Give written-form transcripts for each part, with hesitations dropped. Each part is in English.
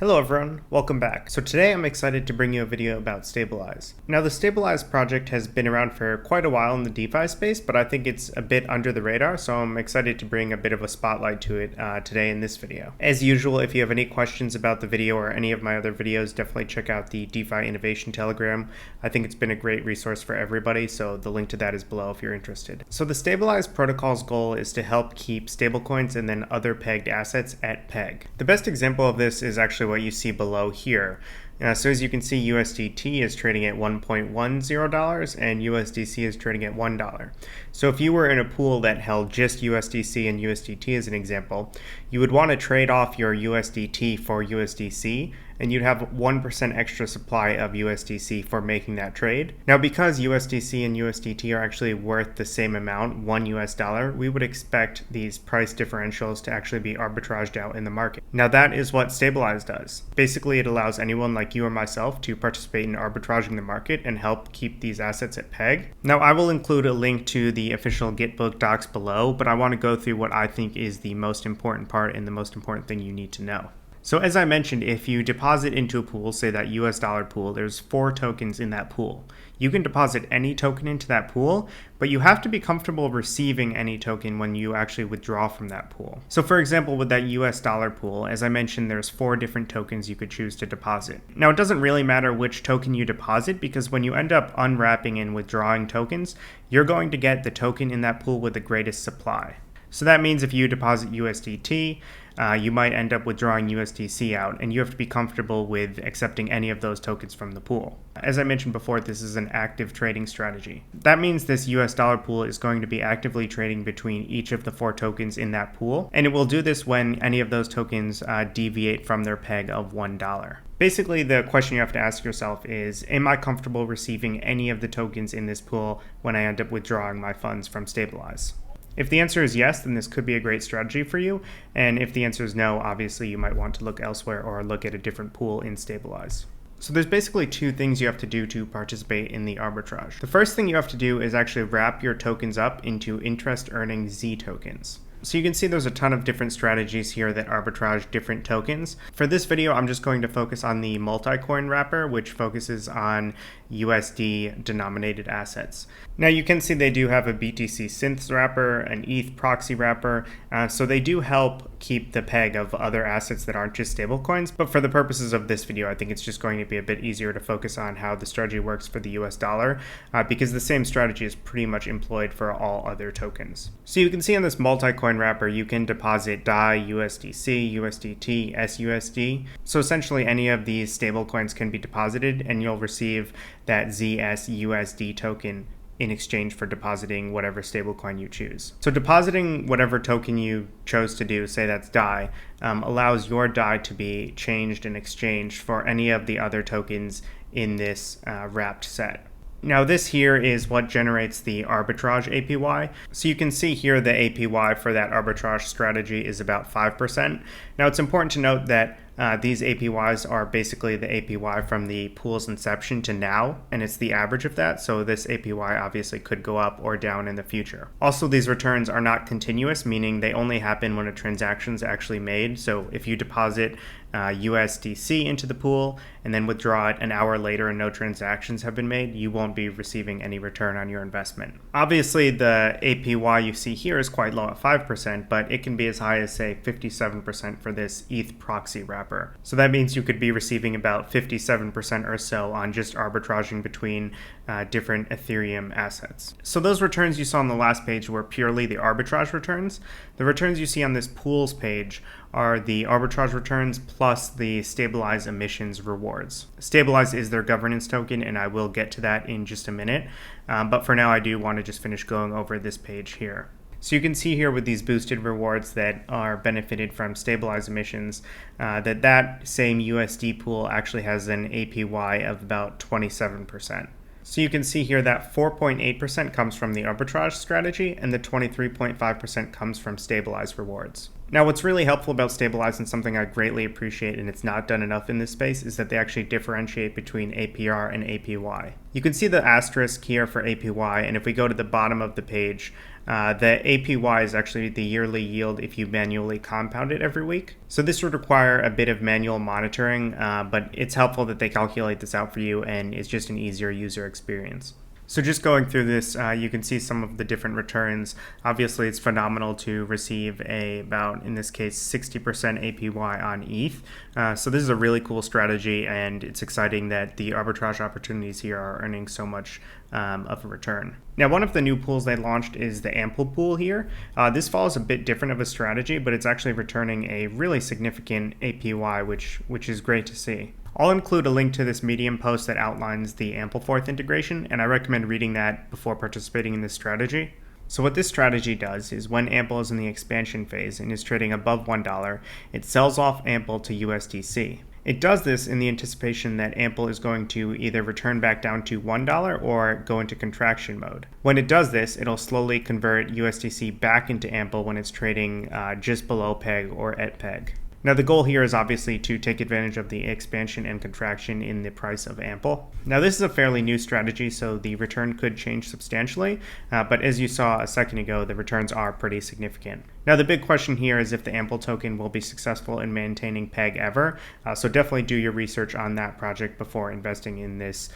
Hello everyone, welcome back. So today I'm excited to bring you a video about Stabilize. Now the Stabilize project has been around for quite a while in the DeFi space, but I think it's a bit under the radar, so I'm excited to bring a bit of a spotlight to it today in this video. As usual, if you have any questions about the video or any of my other videos, definitely check out the DeFi Innovation Telegram. I think it's been a great resource for everybody, so the link to that is below if you're interested. So the Stabilize protocol's goal is to help keep stablecoins and then other pegged assets at peg. The best example of this is actually what you see below here. So as you can see, USDT is trading at $1.10 and USDC is trading at $1. So if you were in a pool that held just USDC and USDT as an example, you would want to trade off your USDT for USDC, and you'd have 1% extra supply of USDC for making that trade. Now, because USDC and USDT are actually worth the same amount, $1, we would expect these price differentials to actually be arbitraged out in the market. Now, that is what Stabilize does. Basically, it allows anyone like you or myself to participate in arbitraging the market and help keep these assets at peg. Now, I will include a link to the official Gitbook docs below, but I want to go through what I think is the most important part and the most important thing you need to know. So as I mentioned, if you deposit into a pool, say that US dollar pool, there's 4 tokens in that pool. You can deposit any token into that pool, but you have to be comfortable receiving any token when you actually withdraw from that pool. So for example, with that US dollar pool, as I mentioned, there's 4 different tokens you could choose to deposit. Now, it doesn't really matter which token you deposit, because when you end up unwrapping and withdrawing tokens, you're going to get the token in that pool with the greatest supply. So that means if you deposit USDT, you might end up withdrawing USDC out, and you have to be comfortable with accepting any of those tokens from the pool. As I mentioned before, this is an active trading strategy. That means this US dollar pool is going to be actively trading between each of the 4 tokens in that pool, and it will do this when any of those tokens deviate from their peg of $1. Basically, the question you have to ask yourself is, am I comfortable receiving any of the tokens in this pool when I end up withdrawing my funds from Stabilize? If the answer is yes, then this could be a great strategy for you. And if the answer is no, obviously you might want to look elsewhere or look at a different pool in Stabilize. So there's basically 2 things you have to do to participate in the arbitrage. The first thing you have to do is actually wrap your tokens up into interest-earning Z tokens. So you can see there's a ton of different strategies here that arbitrage different tokens. For this video, I'm just going to focus on the multi-coin wrapper, which focuses on USD denominated assets. Now you can see they do have a BTC synths wrapper, an ETH proxy wrapper, so they do help keep the peg of other assets that aren't just stablecoins. But for the purposes of this video, I think it's just going to be a bit easier to focus on how the strategy works for the US dollar, because the same strategy is pretty much employed for all other tokens. So you can see on this multi-coin wrapper, you can deposit DAI, USDC, USDT, SUSD. So essentially any of these stablecoins can be deposited, and you'll receive that ZSUSD token in exchange for depositing whatever stablecoin you choose. So depositing whatever token you chose to do, say that's DAI, allows your DAI to be changed and exchanged for any of the other tokens in this wrapped set. Now this here is what generates the Arbitrage APY. So you can see here the APY for that arbitrage strategy is about 5%. Now it's important to note that these APYs are basically the APY from the pool's inception to now, and it's the average of that, so this APY obviously could go up or down in the future. Also, these returns are not continuous, meaning they only happen when a transaction is actually made. So if you deposit USDC into the pool and then withdraw it an hour later and no transactions have been made, you won't be receiving any return on your investment. Obviously, the APY you see here is quite low at 5%, but it can be as high as, say, 57% for this ETH proxy wrapper. So that means you could be receiving about 57% or so on just arbitraging between different Ethereum assets. So those returns you saw on the last page were purely the arbitrage returns. The returns you see on this pools page are the arbitrage returns plus the Stabilize emissions rewards. Stabilize is their governance token, and I will get to that in just a minute. But for now, I do want to just finish going over this page here. So you can see here with these boosted rewards that are benefited from Stabilize emissions, that same USD pool actually has an APY of about 27%. So you can see here that 4.8% comes from the arbitrage strategy and the 23.5% comes from Stabilize rewards. Now, what's really helpful about Stabilize and something I greatly appreciate, and it's not done enough in this space, is that they actually differentiate between APR and APY. You can see the asterisk here for APY, and if we go to the bottom of the page, the APY is actually the yearly yield if you manually compound it every week. So this would require a bit of manual monitoring, but it's helpful that they calculate this out for you, and it's just an easier user experience. So just going through this, you can see some of the different returns. Obviously, it's phenomenal to receive about, in this case, 60% APY on ETH. So this is a really cool strategy, and it's exciting that the arbitrage opportunities here are earning so much of a return. Now, one of the new pools they launched is the Ample pool here. This follows a bit different of a strategy, but it's actually returning a really significant APY, which is great to see. I'll include a link to this Medium post that outlines the Ampleforth integration, and I recommend reading that before participating in this strategy. So what this strategy does is when Ample is in the expansion phase and is trading above $1, it sells off Ample to USDC. It does this in the anticipation that Ample is going to either return back down to $1 or go into contraction mode. When it does this, it'll slowly convert USDC back into Ample when it's trading just below peg or at peg. Now, the goal here is obviously to take advantage of the expansion and contraction in the price of Ample. Now, this is a fairly new strategy, so the return could change substantially, but as you saw a second ago, the returns are pretty significant. Now, the big question here is if the Ample token will be successful in maintaining peg ever, so definitely do your research on that project before investing in this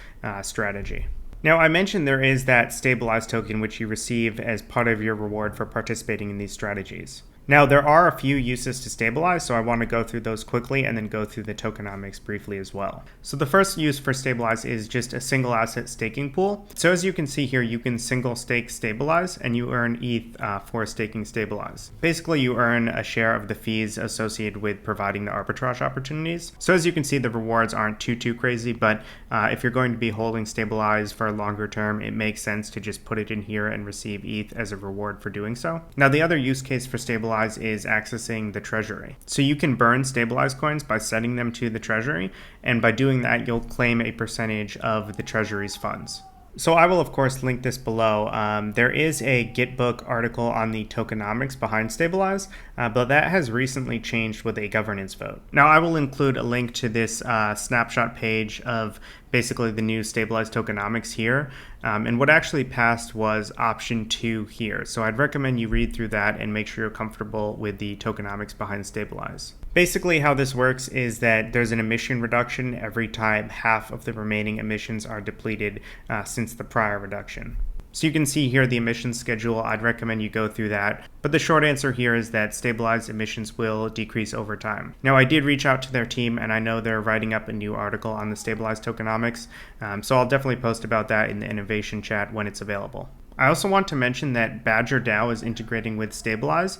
strategy. Now, I mentioned there is that Stabilize token which you receive as part of your reward for participating in these strategies. Now, there are a few uses to Stabilize, so I want to go through those quickly and then go through the tokenomics briefly as well. So the first use for Stabilize is just a single asset staking pool. So as you can see here, you can single stake Stabilize and you earn ETH for staking Stabilize. Basically, you earn a share of the fees associated with providing the arbitrage opportunities. So as you can see, the rewards aren't too crazy, but if you're going to be holding Stabilize for a longer term, it makes sense to just put it in here and receive ETH as a reward for doing so. Now, the other use case for Stabilize is accessing the Treasury. So you can burn Stabilize coins by sending them to the Treasury, and by doing that, you'll claim a percentage of the Treasury's funds. So I will, of course, link this below. There is a Gitbook article on the tokenomics behind Stabilize, but that has recently changed with a governance vote. Now, I will include a link to this snapshot page of basically the new Stabilize tokenomics here. And what actually passed was option 2 here. So I'd recommend you read through that and make sure you're comfortable with the tokenomics behind Stabilize. Basically, how this works is that there's an emission reduction every time half of the remaining emissions are depleted since the prior reduction. So you can see here the emissions schedule. I'd recommend you go through that. But the short answer here is that Stabilized emissions will decrease over time. Now, I did reach out to their team, and I know they're writing up a new article on the Stabilized tokenomics. So I'll definitely post about that in the innovation chat when it's available. I also want to mention that Badger DAO is integrating with Stabilize.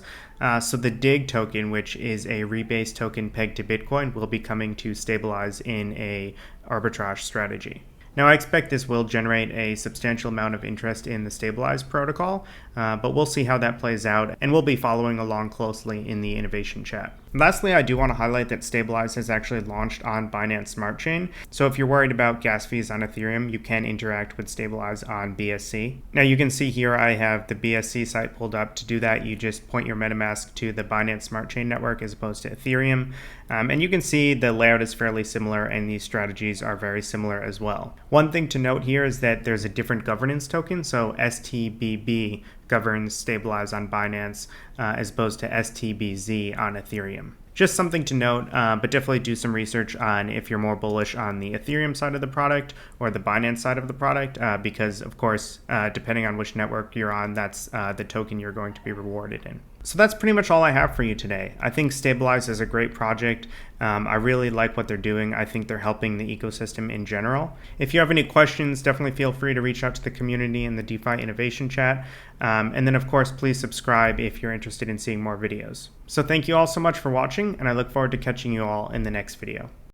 So the DIG token, which is a rebase token pegged to Bitcoin, will be coming to Stabilize in a arbitrage strategy. Now, I expect this will generate a substantial amount of interest in the Stabilize protocol, but we'll see how that plays out, and we'll be following along closely in the innovation chat. Lastly, I do want to highlight that Stabilize has actually launched on Binance Smart Chain, so if you're worried about gas fees on Ethereum, you can interact with Stabilize on BSC. Now, you can see here I have the BSC site pulled up. To do that, you just point your MetaMask to the Binance Smart Chain network as opposed to Ethereum, and you can see the layout is fairly similar, and these strategies are very similar as well. One thing to note here is that there's a different governance token, so STBB governs Stabilize on Binance as opposed to STBZ on Ethereum. Just something to note, but definitely do some research on if you're more bullish on the Ethereum side of the product or the Binance side of the product, because of course, depending on which network you're on, that's the token you're going to be rewarded in. So that's pretty much all I have for you today. I think Stabilize is a great project. I really like what they're doing. I think they're helping the ecosystem in general. If you have any questions, definitely feel free to reach out to the community in the DeFi Innovation Chat. And then, of course, please subscribe if you're interested in seeing more videos. So thank you all so much for watching, and I look forward to catching you all in the next video.